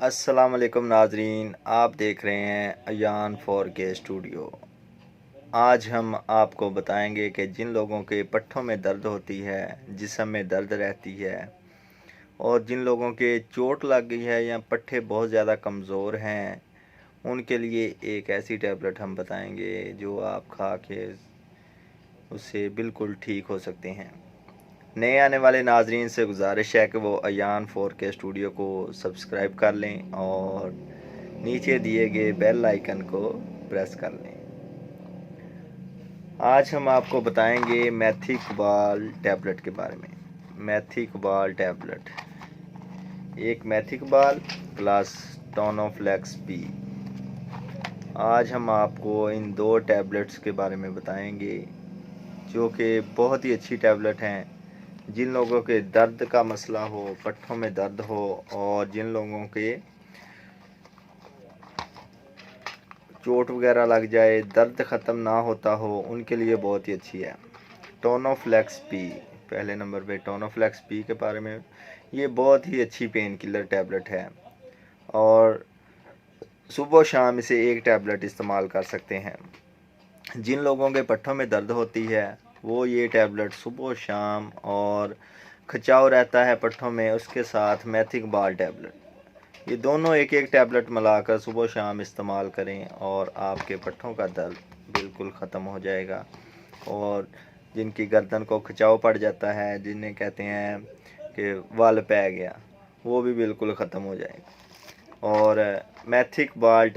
अस्सलाम वालेकुम नाजरीन, आप देख रहे हैं अयान 4K स्टूडियो। आज हम आपको बताएंगे कि जिन लोगों के पट्ठों में दर्द होती है, जिस्म में दर्द रहती है और जिन लोगों के चोट लग गई है या पट्ठे बहुत ज़्यादा कमज़ोर हैं, उनके लिए एक ऐसी टैबलेट हम बताएंगे जो आप खा के उससे बिल्कुल ठीक हो सकते हैं। नए आने वाले नाजरीन से गुजारिश है कि वो अयान 4K स्टूडियो को सब्सक्राइब कर लें और नीचे दिए गए बेल आइकन को प्रेस कर लें। आज हम आपको बताएंगे मैथिकबाल टैबलेट के बारे में। मैथिकबाल टैबलेट, एक मैथिकबाल प्लस टोनोफ्लेक्स पी। आज हम आपको इन दो टैबलेट्स के बारे में बताएंगे जो कि बहुत ही अच्छी टैबलेट हैं। जिन लोगों के दर्द का मसला हो, पट्ठों में दर्द हो और जिन लोगों के चोट वगैरह लग जाए, दर्द ख़त्म ना होता हो, उनके लिए बहुत ही अच्छी है टोनोफ्लेक्स पी। पहले नंबर पे टोनोफ्लेक्स पी के बारे में, ये बहुत ही अच्छी पेन किलर टैबलेट है और सुबह शाम इसे एक टैबलेट इस्तेमाल कर सकते हैं। जिन लोगों के पट्ठों में दर्द होती है वो ये टैबलेट सुबह शाम, और खिंचाव रहता है पट्ठों में, उसके साथ मैथिकबाल टैबलेट, ये दोनों एक एक टैबलेट मिलाकर सुबह शाम इस्तेमाल करें और आपके पट्ठों का दर्द बिल्कुल ख़त्म हो जाएगा। और जिनकी गर्दन को खिंचाव पड़ जाता है, जिन्हें कहते हैं कि वाल पै गया, वो भी बिल्कुल ख़त्म हो जाएगा। और मैथिकबाल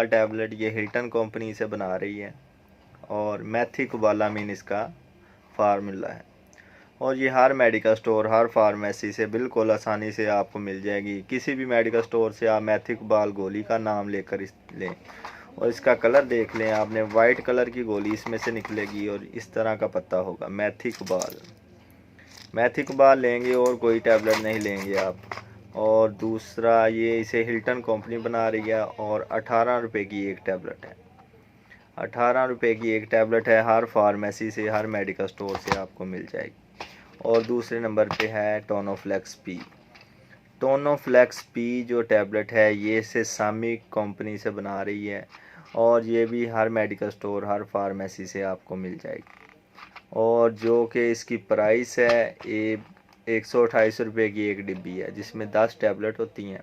टैबलेट ये हिल्टन कंपनी से बना रही है और मैथिकबालामीन इसका फार्मूला है और ये हर मेडिकल स्टोर, हर फार्मेसी से बिल्कुल आसानी से आपको मिल जाएगी। किसी भी मेडिकल स्टोर से आप मैथिकबाल गोली का नाम लेकर लें और इसका कलर देख लें आपने, वाइट कलर की गोली इसमें से निकलेगी और इस तरह का पत्ता होगा मैथिकबाल लेंगे और कोई टैबलेट नहीं लेंगे आप। और दूसरा, ये इसे हिल्टन कंपनी बना रही है और 18 रुपये की एक टैबलेट है। 18 रुपये की एक टैबलेट है, हर फार्मेसी से, हर मेडिकल स्टोर से आपको मिल जाएगी। और दूसरे नंबर पे है टोनोफ्लेक्स पी जो टैबलेट है, ये से सामी कंपनी से बना रही है और ये भी हर मेडिकल स्टोर, हर फार्मेसी से आपको मिल जाएगी। और जो कि इसकी प्राइस है, ये 128 रुपये की एक डिब्बी है जिसमें 10 टैबलेट होती हैं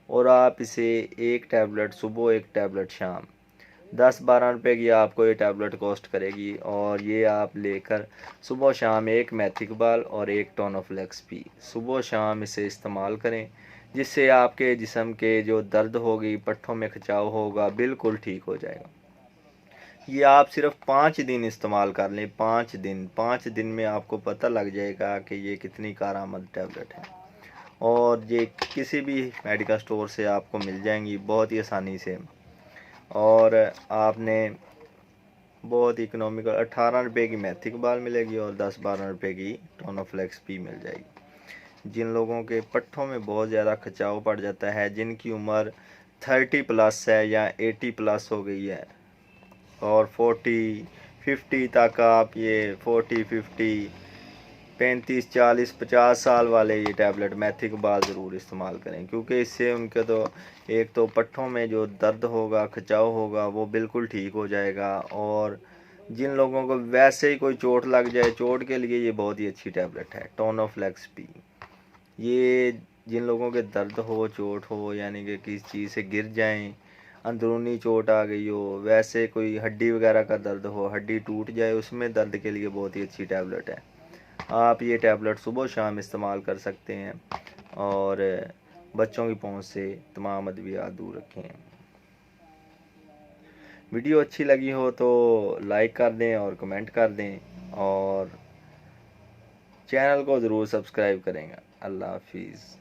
और आप इसे एक टैबलेट सुबह, एक टैबलेट शाम, 10-12 रुपये की आपको ये टैबलेट कॉस्ट करेगी। और ये आप लेकर सुबह शाम एक मैथिकबाल और एक टोनोफ्लेक्स पी सुबह शाम इसे इस्तेमाल करें, जिससे आपके जिस्म के जो दर्द होगी, पट्ठों में खिंचाव होगा, बिल्कुल ठीक हो जाएगा। ये आप सिर्फ 5 दिन इस्तेमाल कर लें, 5 दिन में आपको पता लग जाएगा कि ये कितनी कारआमद टैबलेट है। और ये किसी भी मेडिकल स्टोर से आपको मिल जाएंगी बहुत ही आसानी से और आपने बहुत इकोनॉमिकल 18 रुपये की मैथिकबाल मिलेगी और 10-12 रुपये की टोनोफ्लेक्स पी मिल जाएगी। जिन लोगों के पट्ठों में बहुत ज़्यादा खिंचाव पड़ जाता है, जिनकी उम्र 30 प्लस है या 80 प्लस हो गई है और 40-50 तक, आप ये 40-50 35-40-50 साल वाले ये टैबलेट मैथिकबाल ज़रूर इस्तेमाल करें, क्योंकि इससे उनके तो एक तो पट्ठों में जो दर्द होगा, खिंचाव होगा, वो बिल्कुल ठीक हो जाएगा। और जिन लोगों को वैसे ही कोई चोट लग जाए, चोट के लिए ये बहुत ही अच्छी टैबलेट है टोनोफ्लेक्स पी। ये जिन लोगों के दर्द हो, चोट हो, यानी कि किसी चीज़ से गिर जाएं, अंदरूनी चोट आ गई हो, वैसे कोई हड्डी वगैरह का दर्द हो, हड्डी टूट जाए, उसमें दर्द के लिए बहुत ही अच्छी टैबलेट है। आप ये टैबलेट सुबह शाम इस्तेमाल कर सकते हैं और बच्चों की पहुंच से तमाम अद्वियात दूर रखें। वीडियो अच्छी लगी हो तो लाइक कर दें और कमेंट कर दें और चैनल को ज़रूर सब्सक्राइब करेंगे। अल्लाह हाफिज़।